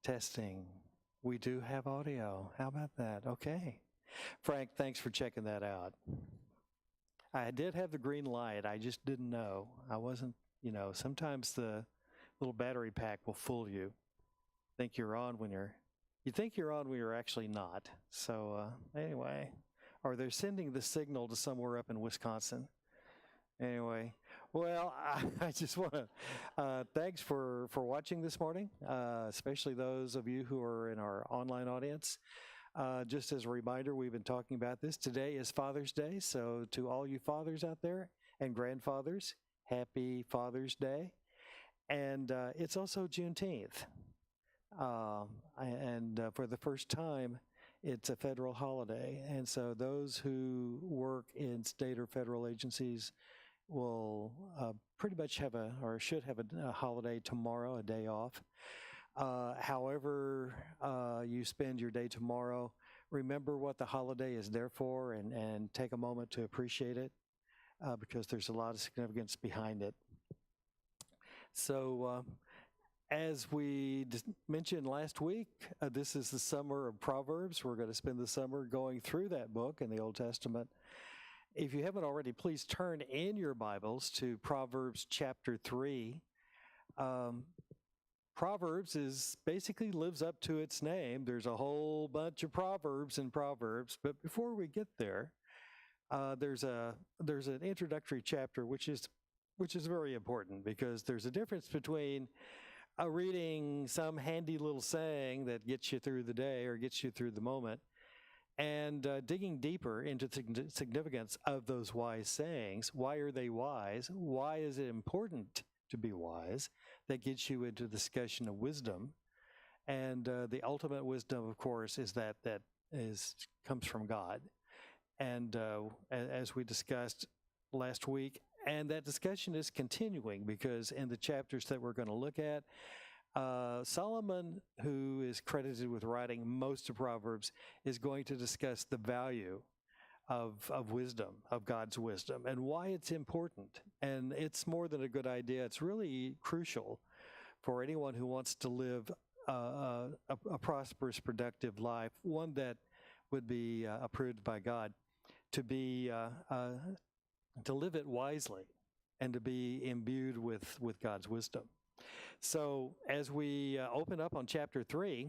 Testing. We do have audio. How about that? Okay. Frank, thanks for checking that out. I did have the green light. I just didn't know. I wasn't, sometimes the little battery pack will fool you. Think you're on when you think you're on when you're actually not. So anyway, or they're sending the signal to somewhere up in Wisconsin. Anyway, well, I just want to thanks for watching this morning, especially those of you who are in our online audience. Just as a reminder, we've been talking about this. Today is Father's Day, so to all you fathers out there and grandfathers, happy Father's Day. And it's also Juneteenth. And for the first time, it's a federal holiday. And so those who work in state or federal agencies will pretty much have or should have a holiday tomorrow, a day off. However you spend your day tomorrow, remember what the holiday is there for and take a moment to appreciate it because there's a lot of significance behind it. So as we mentioned last week, this is the summer of Proverbs. We're going to spend the summer going through that book in the Old Testament. If you haven't already, please turn in your Bibles to Proverbs chapter 3. Proverbs basically lives up to its name. There's a whole bunch of proverbs in Proverbs, but before we get there, there's an introductory chapter which is very important because there's a difference between reading some handy little saying that gets you through the day or gets you through the moment and digging deeper into the significance of those wise sayings. Why are they wise? Why is it important to be wise? That gets you into the discussion of wisdom. And the ultimate wisdom, of course, is that comes from God. And as we discussed last week, and that discussion is continuing because in the chapters that we're going to look at, Solomon, who is credited with writing most of Proverbs, is going to discuss the value of wisdom, of God's wisdom, and why it's important. And it's more than a good idea. It's really crucial for anyone who wants to live a prosperous, productive life, one that would be approved by God, to live it wisely and to be imbued with God's wisdom. So as we open up on chapter 3,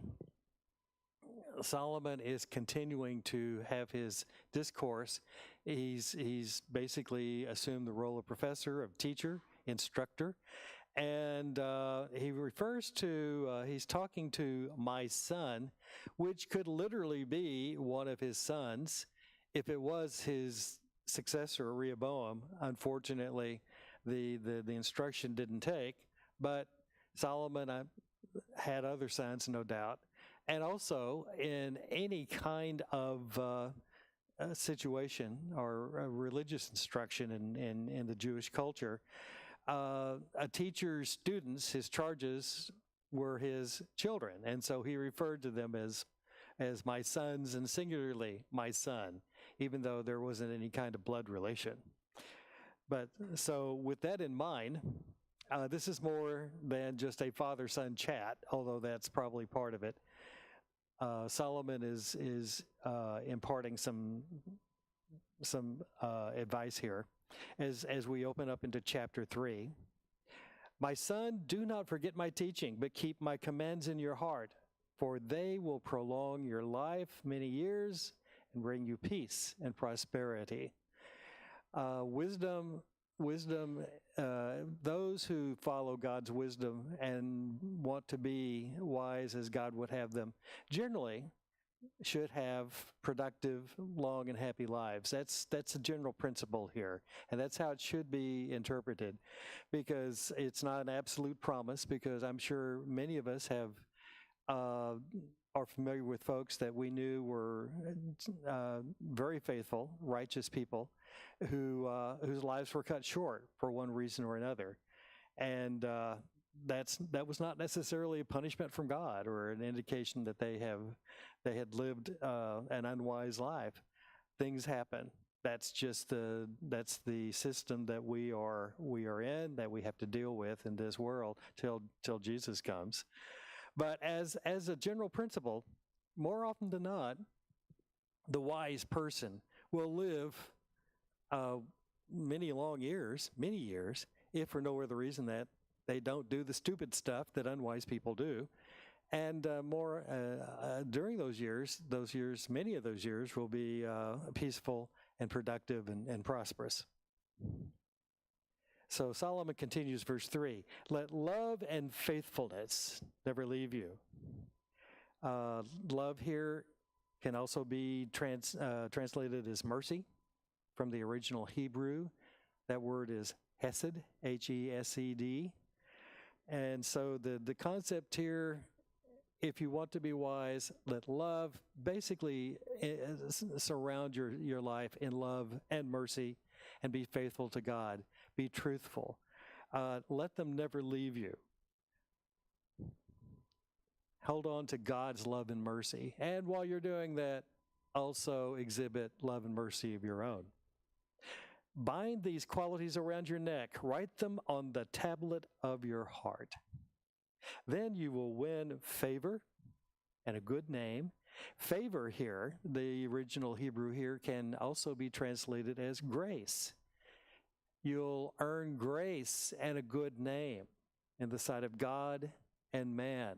Solomon is continuing to have his discourse. He's basically assumed the role of professor, of teacher, instructor, and he refers to, he's talking to my son, which could literally be one of his sons if it was his successor, Rehoboam. Unfortunately, the instruction didn't take, but Solomon had other sons, no doubt. And also, in any kind of situation or religious instruction in the Jewish culture, a teacher's students, his charges, were his children. And so he referred to them as my sons, and singularly, my son, even though there wasn't any kind of blood relation. But so with that in mind, this is more than just a father-son chat, although that's probably part of it. Solomon is imparting some advice here as we open up into chapter 3. My son, do not forget my teaching, but keep my commands in your heart, for they will prolong your life many years and bring you peace and prosperity. Wisdom, those who follow God's wisdom and want to be wise as God would have them, generally should have productive, long, and happy lives. That's a general principle here, and that's how it should be interpreted, because it's not an absolute promise, because I'm sure many of us are familiar with folks that we knew were very faithful, righteous people whose lives were cut short for one reason or another. And that was not necessarily a punishment from God or an indication that they had lived an unwise life. Things happen. That's the system that we are in, that we have to deal with in this world till Jesus comes. But as a general principle, more often than not, the wise person will live many years, if for no other reason that they don't do the stupid stuff that unwise people do. And during those years, many of those years will be peaceful and productive and prosperous. So Solomon continues, verse 3, let love and faithfulness never leave you. Love here can also be translated as mercy from the original Hebrew. That word is hesed, H-E-S-E-D. And so the concept here, if you want to be wise, let love basically surround your life in love and mercy and be faithful to God. Be truthful. Let them never leave you. Hold on to God's love and mercy. And while you're doing that, also exhibit love and mercy of your own. Bind these qualities around your neck. Write them on the tablet of your heart. Then you will win favor and a good name. Favor here, the original Hebrew here, can also be translated as grace. You'll earn grace and a good name in the sight of God and man.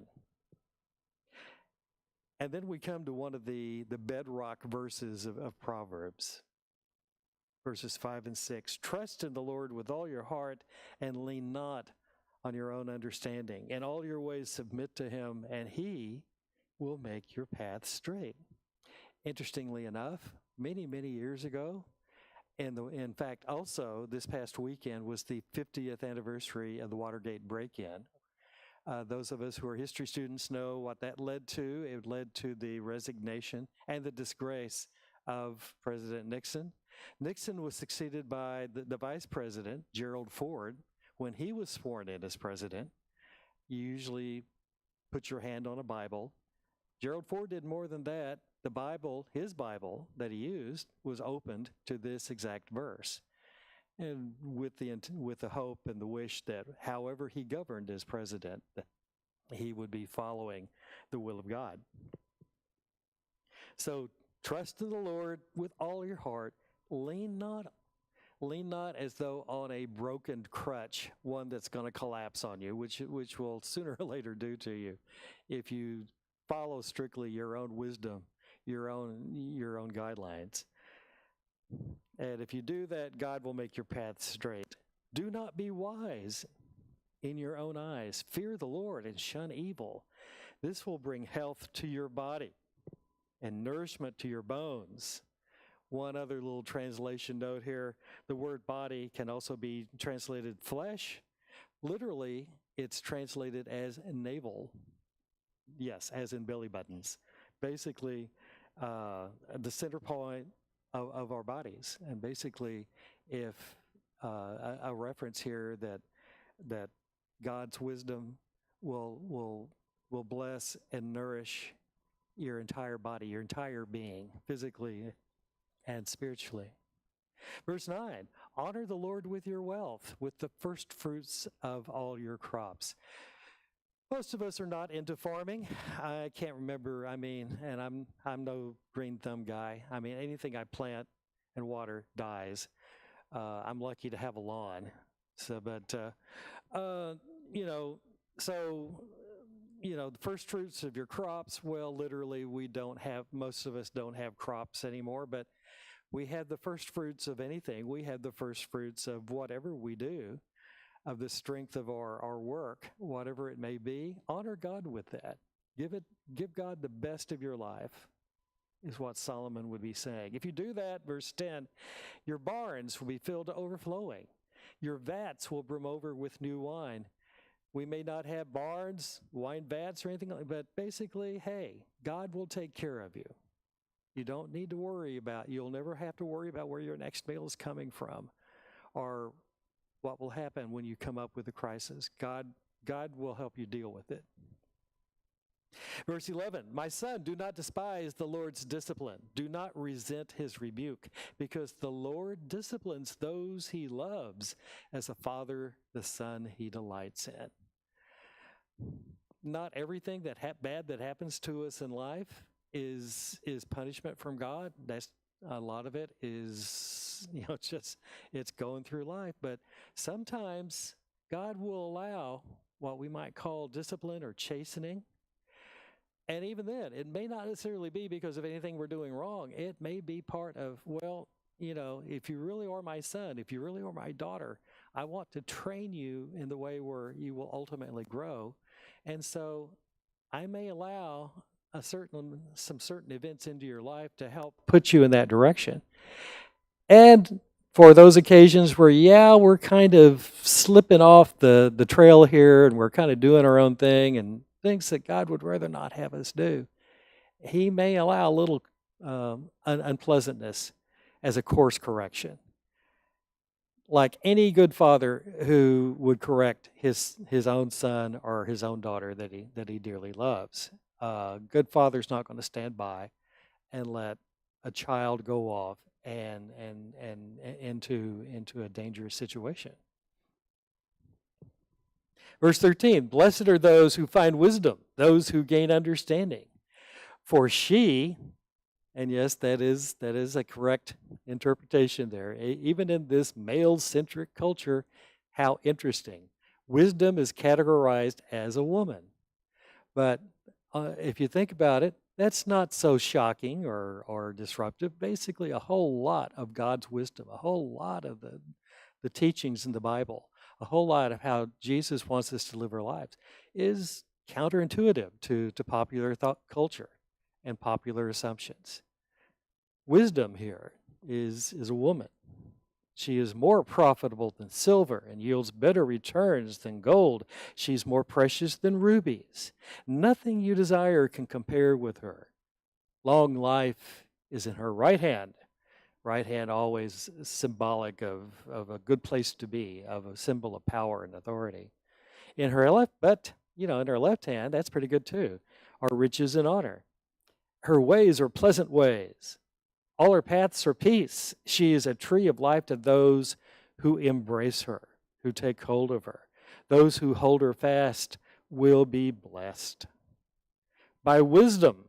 And then we come to one of the bedrock verses of Proverbs, verses 5 and 6. Trust in the Lord with all your heart and lean not on your own understanding. In all your ways submit to him, and he will make your path straight. Interestingly enough, many years ago, in fact, also this past weekend was the 50th anniversary of the Watergate break-in. Those of us who are history students know what that led to. It led to the resignation and the disgrace of President Nixon. Nixon was succeeded by the vice president, Gerald Ford. When he was sworn in as president, you usually put your hand on a Bible. Gerald Ford did more than that. The Bible, his Bible that he used, was opened to this exact verse. And with the hope and the wish that however he governed as president, he would be following the will of God. So trust in the Lord with all your heart. Lean not as though on a broken crutch, one that's going to collapse on you, which will sooner or later do to you if you follow strictly your own wisdom, your own guidelines. And if you do that, God will make your path straight. Do not be wise in your own eyes. Fear the Lord and shun evil. This will bring health to your body and nourishment to your bones. One other little translation note here, the word body can also be translated flesh. Literally, it's translated as navel. Yes, as in belly buttons. Basically, the center point of our bodies. And basically, if a reference here that God's wisdom will bless and nourish your entire body, your entire being, physically and spiritually. Verse 9, honor the Lord with your wealth, with the first fruits of all your crops. Most of us are not into farming. I can't remember, and I'm no green thumb guy. Anything I plant and water dies. I'm lucky to have a lawn. The first fruits of your crops, well, literally most of us don't have crops anymore, but we have the first fruits of anything. We have the first fruits of whatever we do, of the strength of our work, whatever it may be. Honor God with that. Give God the best of your life, is what Solomon would be saying. If you do that, verse 10, your barns will be filled to overflowing. Your vats will brim over with new wine. We may not have barns, wine vats, or anything like that, but basically, hey, God will take care of you. You'll never have to worry about where your next meal is coming from or what will happen when you come up with a crisis. God will help you deal with it. Verse 11, my son, do not despise the Lord's discipline. Do not resent his rebuke, because the Lord disciplines those he loves as a father the son he delights in. not everything that bad that happens to us in life is punishment from God. That's a lot of it is, it's going through life. But sometimes God will allow what we might call discipline or chastening. And even then, it may not necessarily be because of anything we're doing wrong. It may be part of, well, if you really are my son, if you really are my daughter, I want to train you in the way where you will ultimately grow. And so I may allow some certain events into your life to help put you in that direction. And for those occasions where, we're kind of slipping off the trail here and we're kind of doing our own thing and things that God would rather not have us do, He may allow a little unpleasantness as a course correction. Like any good father who would correct his own son or his own daughter that he dearly loves. Good father's not going to stand by and let a child go off and into a dangerous situation. Verse 13, blessed are those who find wisdom, those who gain understanding. For she, and yes, that is a correct interpretation there. Even in this male-centric culture, how interesting. Wisdom is categorized as a woman. But if you think about it, that's not so shocking or disruptive. Basically, a whole lot of God's wisdom, a whole lot of the teachings in the Bible, a whole lot of how Jesus wants us to live our lives is counterintuitive to popular thought culture and popular assumptions. Wisdom here is a woman. She is more profitable than silver and yields better returns than gold. She's more precious than rubies. Nothing you desire can compare with her. Long life is in her right hand. Right hand always symbolic of a good place to be, of a symbol of power and authority. In her left, but in her left hand, that's pretty good too, are riches and honor. Her ways are pleasant ways. All her paths are peace. She is a tree of life to those who embrace her, who take hold of her. Those who hold her fast will be blessed. By wisdom,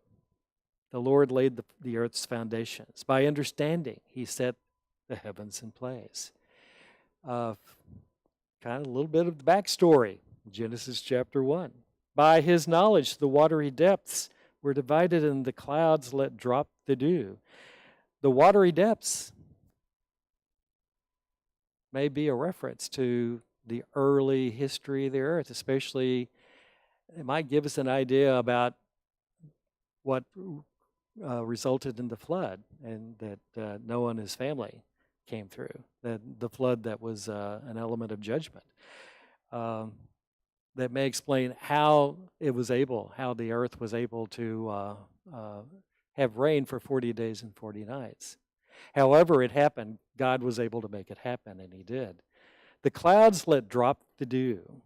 the Lord laid the earth's foundations. By understanding, He set the heavens in place. Kind of a little bit of the backstory, Genesis chapter 1. By His knowledge, the watery depths were divided and the clouds let drop the dew. The watery depths may be a reference to the early history of the earth, especially it might give us an idea about what resulted in the flood and that Noah and his family came through, the flood that was an element of judgment. That may explain how the earth was able to have rain for 40 days and 40 nights. However it happened, God was able to make it happen, and He did. The clouds let drop the dew.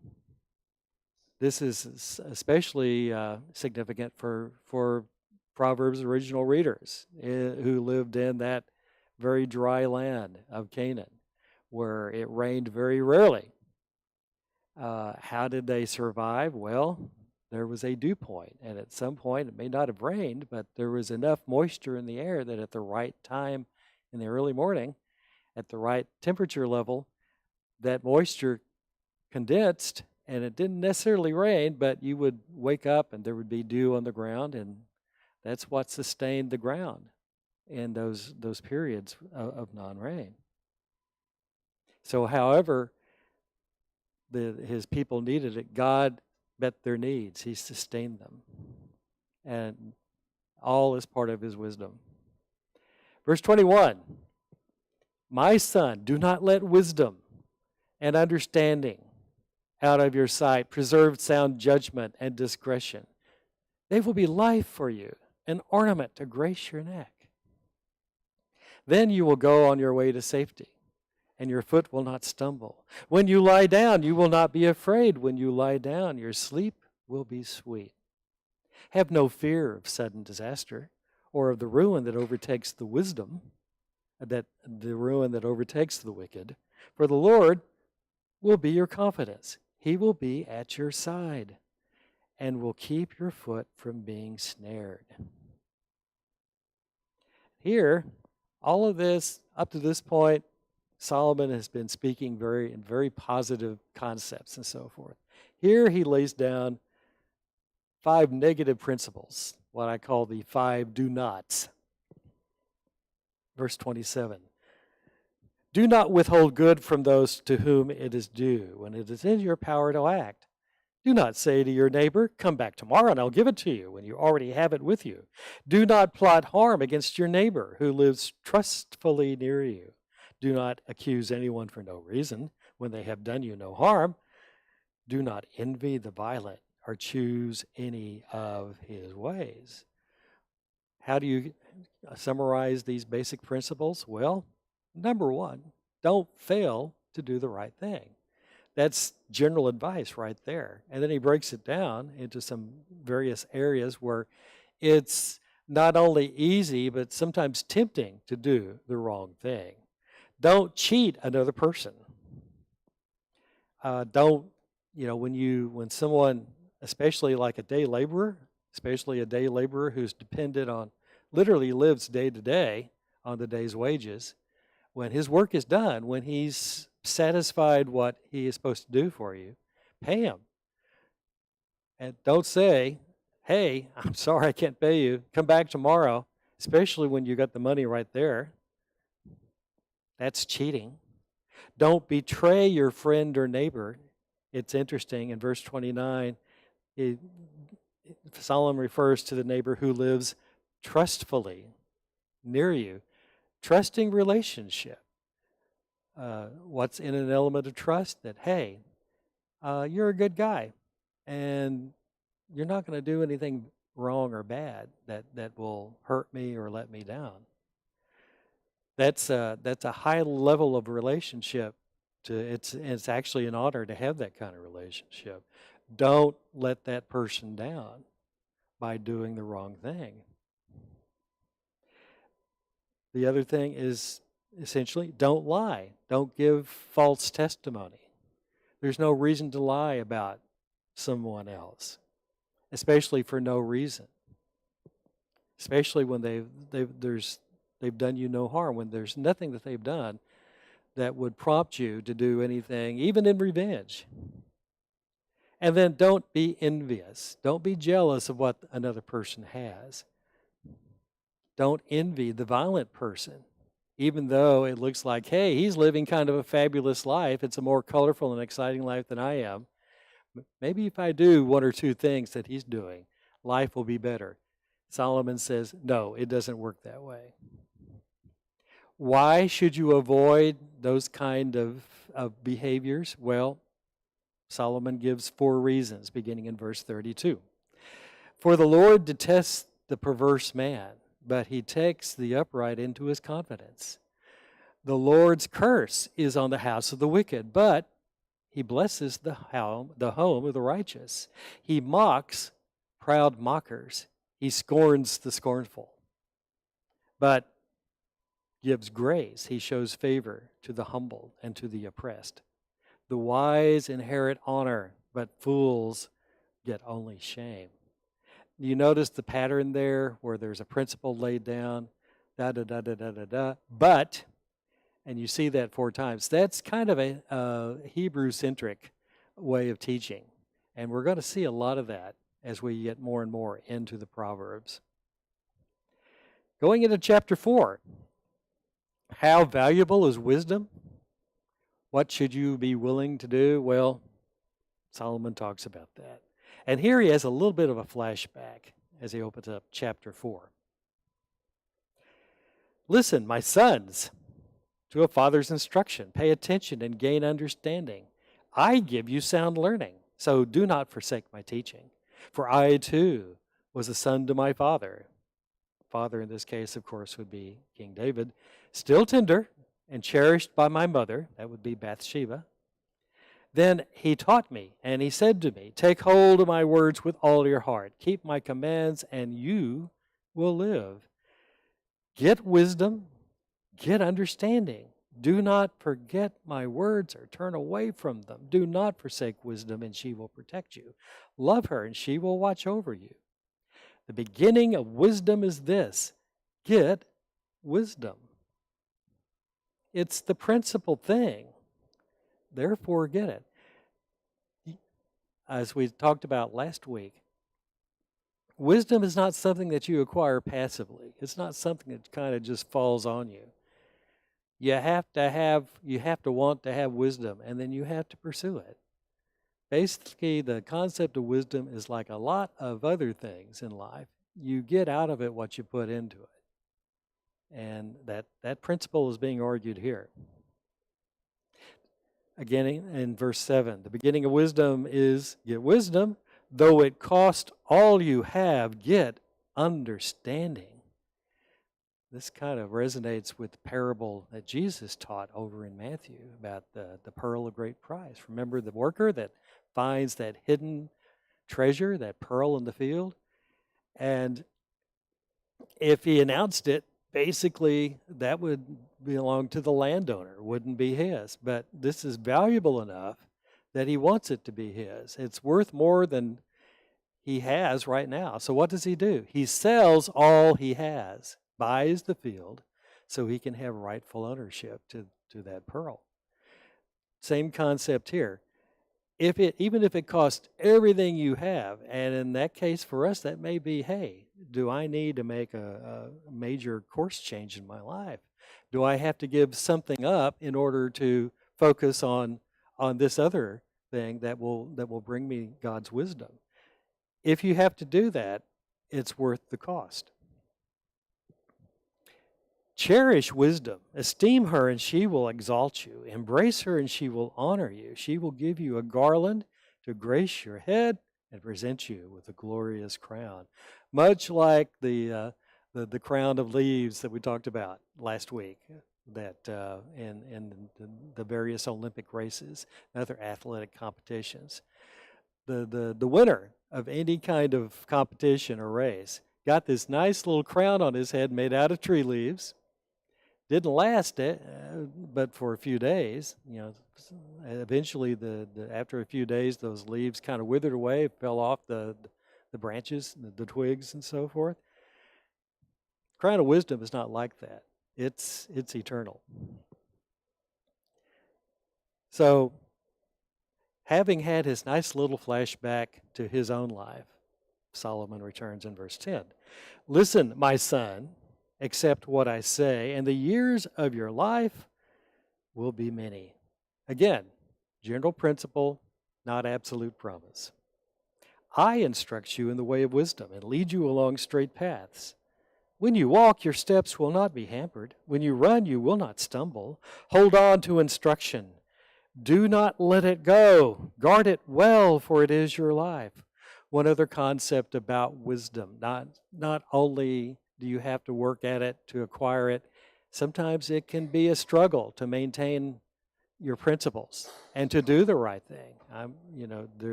This is especially significant for Proverbs' original readers who lived in that very dry land of Canaan, where it rained very rarely. How did they survive? Well, there was a dew point, and at some point it may not have rained, but there was enough moisture in the air that at the right time in the early morning, at the right temperature level, that moisture condensed, and it didn't necessarily rain, but you would wake up and there would be dew on the ground, and that's what sustained the ground in those periods of non-rain. So however His people needed it, God met their needs. He sustained them. And all is part of His wisdom. Verse 21, my son, do not let wisdom and understanding out of your sight. Preserve sound judgment and discretion. They will be life for you, an ornament to grace your neck. Then you will go on your way to safety, and your foot will not stumble. When you lie down, you will not be afraid. When you lie down, your sleep will be sweet. Have no fear of sudden disaster or of the ruin that overtakes the ruin that overtakes the wicked. For the Lord will be your confidence. He will be at your side. and will keep your foot from being snared. Here, all of this, up to this point, Solomon has been speaking in very positive concepts and so forth. Here he lays down 5 negative principles, what I call the 5 do nots. Verse 27. Do not withhold good from those to whom it is due when it is in your power to act. Do not say to your neighbor, come back tomorrow and I'll give it to you when you already have it with you. Do not plot harm against your neighbor who lives trustfully near you. Do not accuse anyone for no reason when they have done you no harm. Do not envy the violent or choose any of his ways. How do you summarize these basic principles? Well, number 1, don't fail to do the right thing. That's general advice right there. And then he breaks it down into some various areas where it's not only easy, but sometimes tempting to do the wrong thing. Don't cheat another person. Don't, when someone, especially like a day laborer, who's dependent on, literally lives day to day on the day's wages, when his work is done, when he's satisfied what he is supposed to do for you, pay him. And don't say, hey, I'm sorry I can't pay you. Come back tomorrow, especially when you got the money right there. That's cheating. Don't betray your friend or neighbor. It's interesting, in verse 29, Solomon refers to the neighbor who lives trustfully near you. Trusting relationship. What's in an element of trust? That, hey, you're a good guy, and you're not going to do anything wrong or bad that will hurt me or let me down. That's a high level of relationship. It's actually an honor to have that kind of relationship. Don't let that person down by doing the wrong thing. The other thing is essentially don't lie. Don't give false testimony. There's no reason to lie about someone else, especially for no reason. Especially when they've done you no harm, when there's nothing that they've done that would prompt you to do anything, even in revenge. And then don't be envious. Don't be jealous of what another person has. Don't envy the violent person, even though it looks like, hey, he's living kind of a fabulous life. It's a more colorful and exciting life than I am. Maybe if I do 1 or 2 things that he's doing, life will be better. Solomon says, no, it doesn't work that way. Why should you avoid those kind of behaviors? Well, Solomon gives 4 reasons, beginning in verse 32. For the Lord detests the perverse man, but he takes the upright into his confidence. The Lord's curse is on the house of the wicked, but he blesses the home of the righteous. He mocks proud mockers. He scorns the scornful, but gives grace. He shows favor to the humble and to the oppressed. The wise inherit honor, but fools get only shame. You notice the pattern there where there's a principle laid down, but, and you see that 4 times. That's kind of a Hebrew-centric way of teaching. And we're going to see a lot of that as we get more and more into the Proverbs. Going into chapter 4, how valuable is wisdom? What should you be willing to do? Well, Solomon talks about that. And here he has a little bit of a flashback as he opens up chapter 4. Listen, my sons, to a father's instruction. Pay attention and gain understanding. I give you sound learning, so do not forsake my teaching. For I, too, was a son to my father. Father in this case, of course, would be King David. Still tender and cherished by my mother, that would be Bathsheba. Then he taught me, and he said to me, take hold of my words with all your heart. Keep my commands, and you will live. Get wisdom, get understanding, Do not forget my words or turn away from them. Do not forsake wisdom, and she will protect you. Love her, and she will watch over you. The beginning of wisdom is this: get wisdom. It's the principal thing. Therefore, get it. As we talked about last week, wisdom is not something that you acquire passively. It's not something that kind of just falls on you. You have to want to have wisdom, and then you have to pursue it. Basically, the concept of wisdom is like a lot of other things in life. You get out of it what you put into it. And that principle is being argued here. Again, in verse 7, the beginning of wisdom is get wisdom, though it cost all you have, get understanding. This kind of resonates with the parable that Jesus taught over in Matthew about the pearl of great price. Remember the worker that finds that hidden treasure, that pearl in the field? And if he announced it, basically that would belong to the landowner, wouldn't be his. But this is valuable enough that he wants it to be his. It's worth more than he has right now. So what does he do? He sells all he has, buys the field, so he can have rightful ownership to that pearl. Same concept here. Even if it costs everything you have, and in that case for us that may be, hey, do I need to make a major course change in my life? Do I have to give something up in order to focus on this other thing that will bring me God's wisdom? If you have to do that, it's worth the cost. Cherish wisdom. Esteem her, and she will exalt you. Embrace her, and she will honor you. She will give you a garland to grace your head and present you with a glorious crown. Much like the crown of leaves that we talked about last week, that in the various Olympic races and other athletic competitions. The winner of any kind of competition or race got this nice little crown on his head made out of tree leaves. Didn't last it, but for a few days. Eventually, after a few days, those leaves kind of withered away, fell off the branches, the twigs, and so forth. Crown of wisdom is not like that. It's eternal. So, having had his nice little flashback to his own life, Solomon returns in verse 10. Listen, my son, accept what I say, and the years of your life will be many. Again, general principle, not absolute promise. I instruct you in the way of wisdom and lead you along straight paths. When you walk, your steps will not be hampered. When you run, you will not stumble. Hold on to instruction. Do not let it go. Guard it well, for it is your life. One other concept about wisdom, not only do you have to work at it to acquire it, sometimes it can be a struggle to maintain your principles and to do the right thing.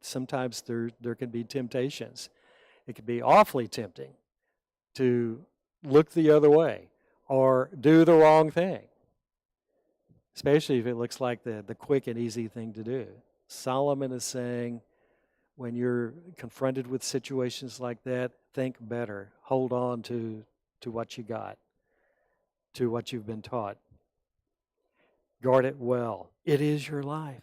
Sometimes there can be temptations. It can be awfully tempting to look the other way or do the wrong thing, especially if it looks like the quick and easy thing to do. Solomon is saying, when you're confronted with situations like that, think better. Hold on to what you got, to what you've been taught. Guard it well. It is your life.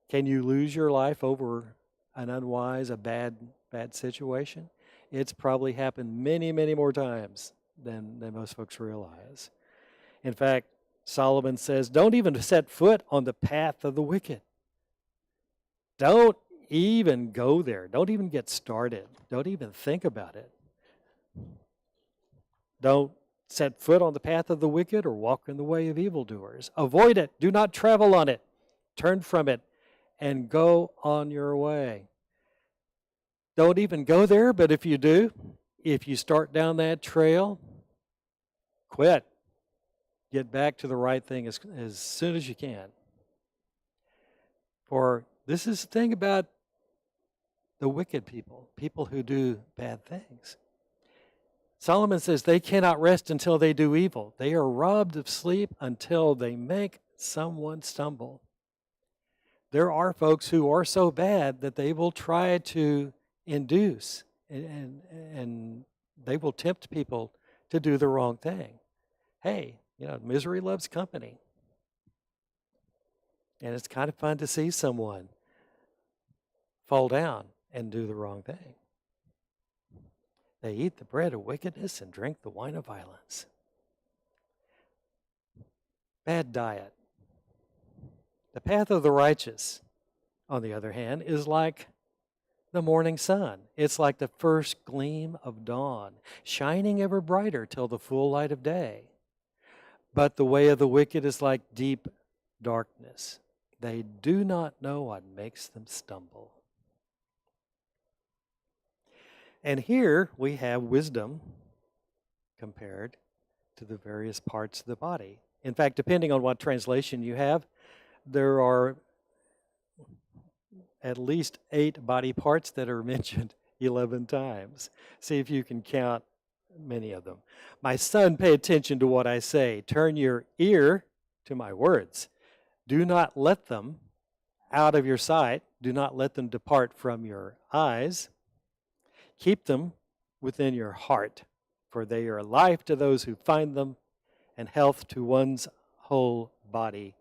Can you lose your life over an unwise, a bad situation? It's probably happened many, many more times than most folks realize. In fact, Solomon says, don't even set foot on the path of the wicked. Don't even go there. Don't even get started. Don't even think about it. Don't set foot on the path of the wicked or walk in the way of evildoers. Avoid it. Do not travel on it. Turn from it and go on your way. Don't even go there, but if you do, if you start down that trail, quit. Get back to the right thing as soon as you can. For this is the thing about the wicked people who do bad things. Solomon says they cannot rest until they do evil. They are robbed of sleep until they make someone stumble. There are folks who are so bad that they will try to induce and they will tempt people to do the wrong thing. Hey, misery loves company. And it's kind of fun to see someone fall down and do the wrong thing. They eat the bread of wickedness and drink the wine of violence. Bad diet. The path of the righteous, on the other hand, is like the morning sun. It's like the first gleam of dawn, shining ever brighter till the full light of day. But the way of the wicked is like deep darkness. They do not know what makes them stumble. And here we have wisdom compared to the various parts of the body. In fact, depending on what translation you have, there are at least 8 body parts that are mentioned 11 times. See if you can count many of them. My son, pay attention to what I say. Turn your ear to my words. Do not let them out of your sight. Do not let them depart from your eyes. Keep them within your heart, for they are life to those who find them and health to one's whole body,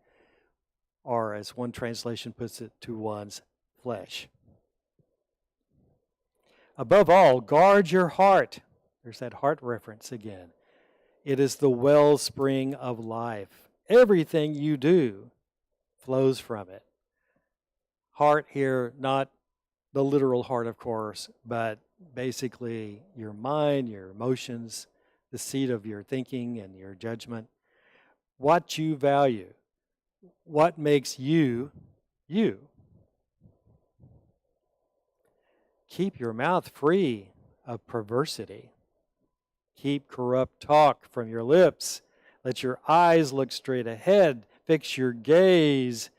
or as one translation puts it, to one's flesh. Above all, guard your heart. There's that heart reference again. It is the wellspring of life. Everything you do flows from it. Heart here, not the literal heart, of course, but basically your mind, your emotions, the seat of your thinking and your judgment, what you value, what makes you, you. Keep your mouth free of perversity. Keep corrupt talk from your lips. Let your eyes look straight ahead. Fix your gaze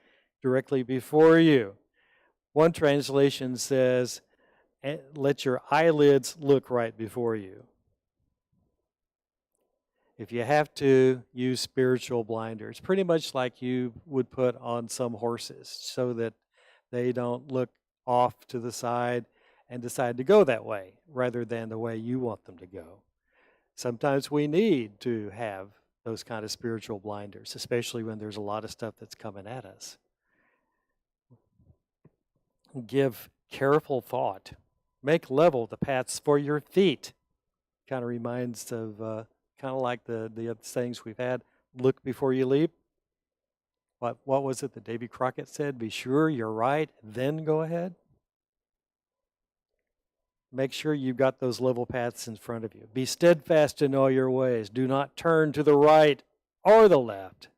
directly before you. One translation says, let your eyelids look right before you. If you have to, use spiritual blinders, pretty much like you would put on some horses so that they don't look off to the side and decide to go that way rather than the way you want them to go. Sometimes we need to have those kind of spiritual blinders, especially when there's a lot of stuff that's coming at us. Give careful thought. Make level the paths for your feet. Kind of reminds of, kind of like the sayings we've had, look before you leap. What was it that Davy Crockett said? Be sure you're right, then go ahead. Make sure you've got those level paths in front of you. Be steadfast in all your ways. Do not turn to the right or the left.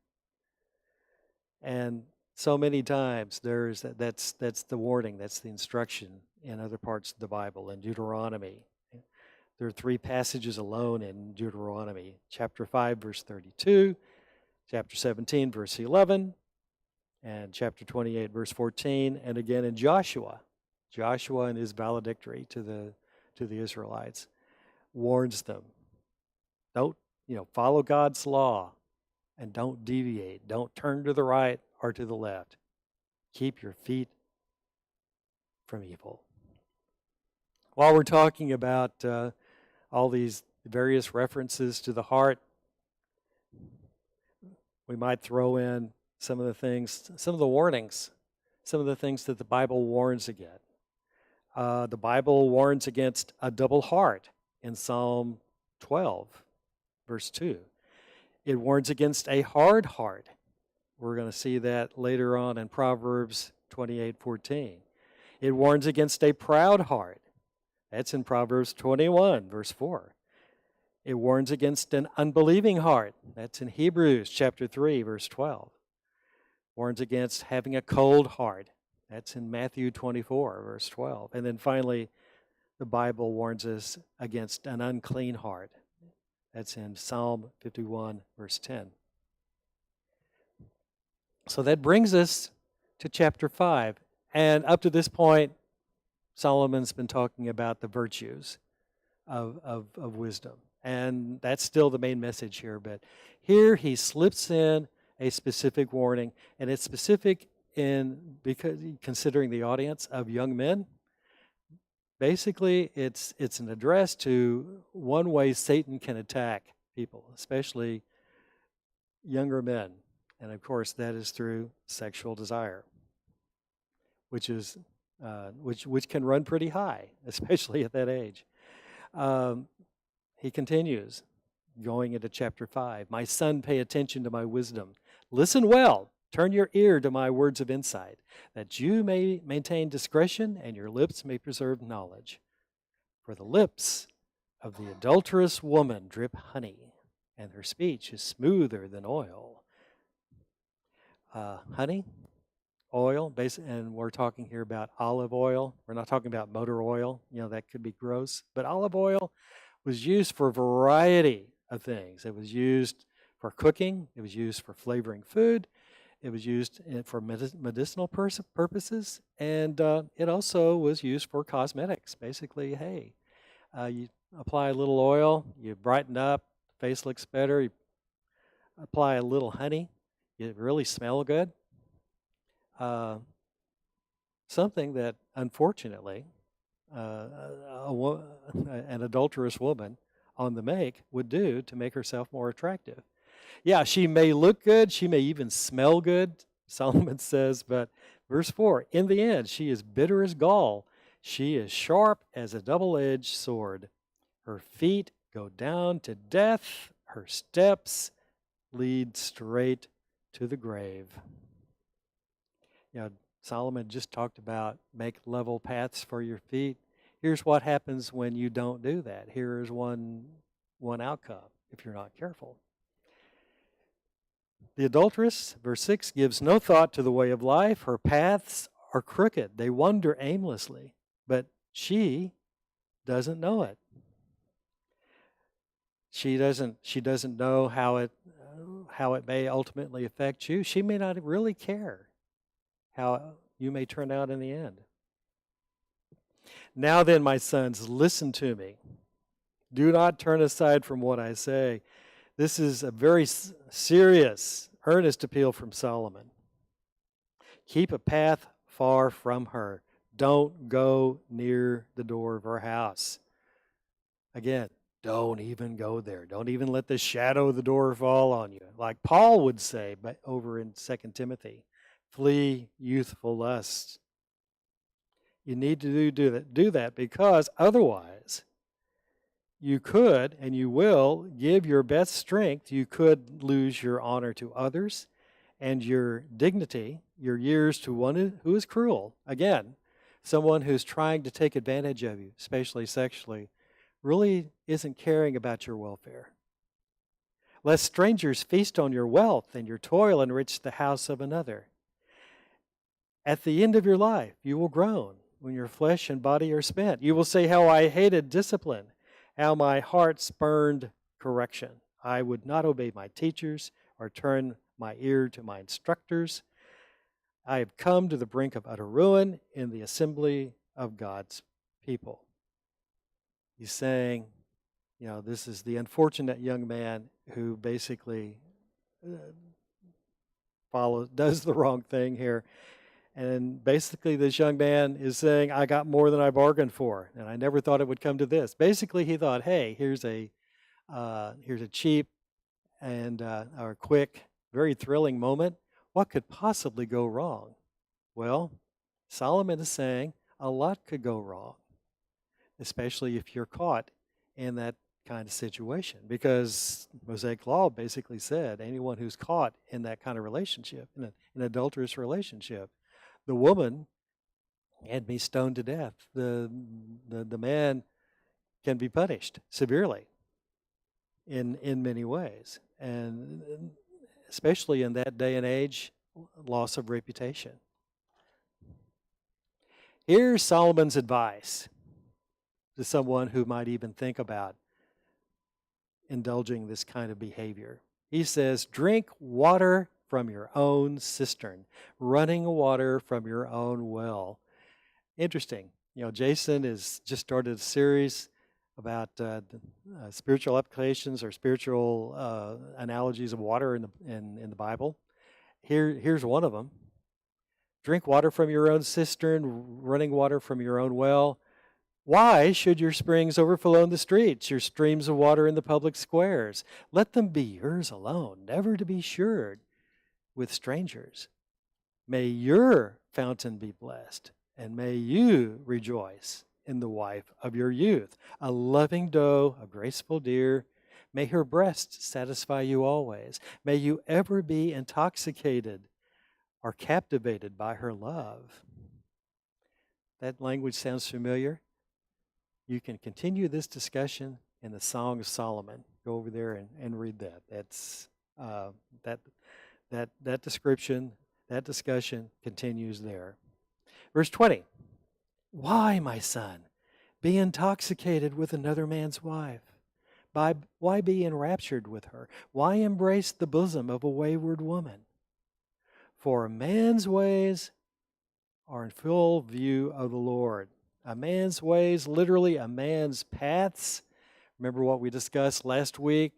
And so many times that's the warning, that's the instruction in other parts of the Bible, in Deuteronomy. There are 3 passages alone in Deuteronomy. Chapter 5, verse 32, chapter 17, verse 11, and chapter 28, verse 14, and again in Joshua. Joshua in his valedictory to the Israelites warns them, don't, follow God's law and don't deviate. Don't turn to the right or to the left. Keep your feet from evil. While we're talking about all these various references to the heart, we might throw in some of the things, some of the warnings, some of the things that the Bible warns against. The Bible warns against a double heart in Psalm 12, verse 2. It warns against a hard heart. We're going to see that later on in Proverbs 28:14. It warns against a proud heart. That's in Proverbs 21, verse 4. It warns against an unbelieving heart. That's in Hebrews chapter 3, verse 12. Warns against having a cold heart. That's in Matthew 24, verse 12. And then finally, the Bible warns us against an unclean heart. That's in Psalm 51, verse 10. So that brings us to chapter 5. And up to this point, Solomon's been talking about the virtues of wisdom. And that's still the main message here. But here he slips in a specific warning, and it's specific because considering the audience of young men. Basically, it's an address to one way Satan can attack people, especially younger men. And of course, that is through sexual desire, which is which can run pretty high, especially at that age. He continues, going into chapter 5. My son, pay attention to my wisdom. Listen well. Turn your ear to my words of insight, that you may maintain discretion and your lips may preserve knowledge. For the lips of the adulterous woman drip honey, and her speech is smoother than oil. Honey, oil, and we're talking here about olive oil. We're not talking about motor oil. That could be gross. But olive oil was used for a variety of things. It was used for cooking. It was used for flavoring food. It was used for medicinal purposes. And it also was used for cosmetics. Basically, hey, you apply a little oil, you brighten up, face looks better. You apply a little honey, you really smell good. Something that, unfortunately, an adulterous woman on the make would do to make herself more attractive. Yeah, she may look good, she may even smell good, Solomon says, but verse 4, in the end, she is bitter as gall. She is sharp as a double-edged sword. Her feet go down to death. Her steps lead straight to the grave. Solomon just talked about make level paths for your feet. Here's what happens when you don't do that. Here is one outcome if you're not careful. The adulteress, verse 6, gives no thought to the way of life. Her paths are crooked. They wander aimlessly, but she doesn't know it. She doesn't know how it may ultimately affect you. She may not really care how you may turn out in the end. Now then, my sons, listen to me. Do not turn aside from what I say. This is a very serious, earnest appeal from Solomon. Keep a path far from her. Don't go near the door of her house. Again, don't even go there. Don't even let the shadow of the door fall on you. Like Paul would say over in 2 Timothy, flee youthful lusts. You need to do that because otherwise you could and you will give your best strength. You could lose your honor to others and your dignity, your years to one who is cruel. Again, someone who's trying to take advantage of you, especially sexually, really isn't caring about your welfare. Lest strangers feast on your wealth and your toil enrich the house of another. At the end of your life, you will groan when your flesh and body are spent. You will say, how I hated discipline, how my heart spurned correction. I would not obey my teachers or turn my ear to my instructors. I have come to the brink of utter ruin in the assembly of God's people. He's saying, this is the unfortunate young man who basically does the wrong thing here. And basically this young man is saying, I got more than I bargained for, and I never thought it would come to this. Basically, he thought, hey, here's a cheap and or quick, very thrilling moment. What could possibly go wrong? Well, Solomon is saying a lot could go wrong, especially if you're caught in that kind of situation, because Mosaic law basically said anyone who's caught in that kind of relationship, in an adulterous relationship, the woman can be stoned to death. The man can be punished severely in many ways, and especially in that day and age, loss of reputation. Here's Solomon's advice to someone who might even think about indulging this kind of behavior. He says, drink water from your own cistern, running water from your own well. Interesting. Jason has just started a series about spiritual applications or spiritual analogies of water in the Bible. Here's one of them. Drink water from your own cistern, running water from your own well. Why should your springs overflow in the streets, your streams of water in the public squares? Let them be yours alone, never to be shared with strangers. May your fountain be blessed, and may you rejoice in the wife of your youth, a loving doe, a graceful deer. May her breast satisfy you always. May you ever be intoxicated or captivated by her love. That language sounds familiar. You can continue this discussion in the Song of Solomon. Go over there and read that. That's that description, that discussion continues there. Verse 20. Why, my son, be intoxicated with another man's wife? Why be enraptured with her? Why embrace the bosom of a wayward woman? For a man's ways are in full view of the Lord. A man's ways, literally a man's paths. Remember what we discussed last week?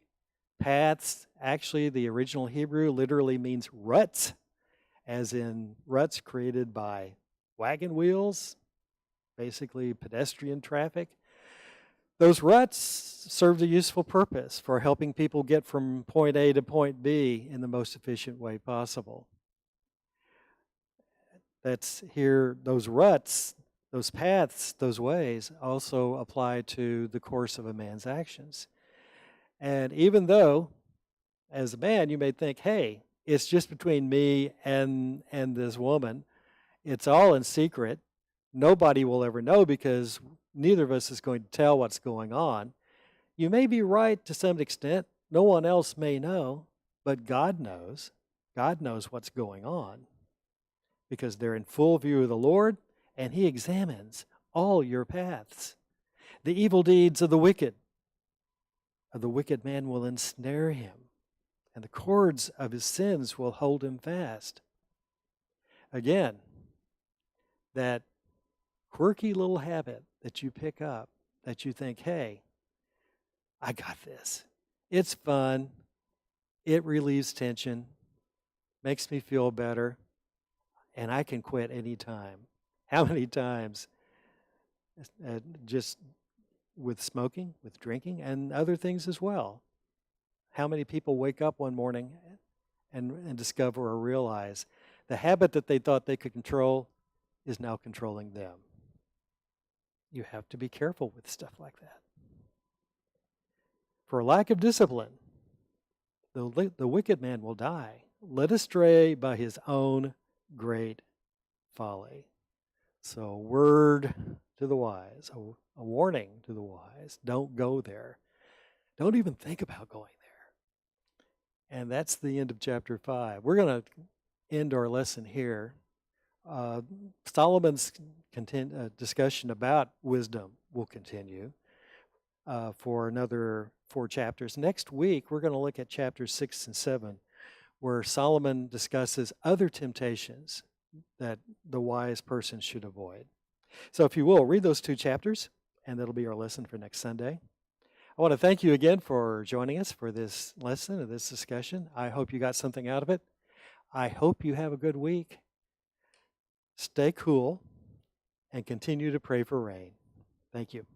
Paths, actually the original Hebrew literally means ruts, as in ruts created by wagon wheels, basically pedestrian traffic. Those ruts served a useful purpose for helping people get from point A to point B in the most efficient way possible. That's here, those ruts, those paths, those ways also apply to the course of a man's actions. And even though, as a man, you may think, hey, it's just between me and this woman, it's all in secret. Nobody will ever know because neither of us is going to tell what's going on. You may be right to some extent. No one else may know, but God knows. God knows what's going on because they're in full view of the Lord, and He examines all your paths. The evil deeds of the wicked man will ensnare him, and the cords of his sins will hold him fast. Again, that quirky little habit that you pick up that you think, hey, I got this. It's fun. It relieves tension, makes me feel better, and I can quit anytime. How many times just with smoking, with drinking, and other things as well? How many people wake up one morning and discover or realize the habit that they thought they could control is now controlling them? You have to be careful with stuff like that. For lack of discipline, the wicked man will die, led astray by his own great folly. So, word to the wise, a warning to the wise, don't go there. Don't even think about going there. And that's the end of chapter 5. We're going to end our lesson here. Solomon's discussion about wisdom will continue for another 4 chapters. Next week, we're going to look at chapters 6 and 7, where Solomon discusses other temptations that the wise person should avoid. So if you will, read those 2 chapters, and that'll be our lesson for next Sunday. I want to thank you again for joining us for this lesson and this discussion. I hope you got something out of it. I hope you have a good week. Stay cool and continue to pray for rain. Thank you.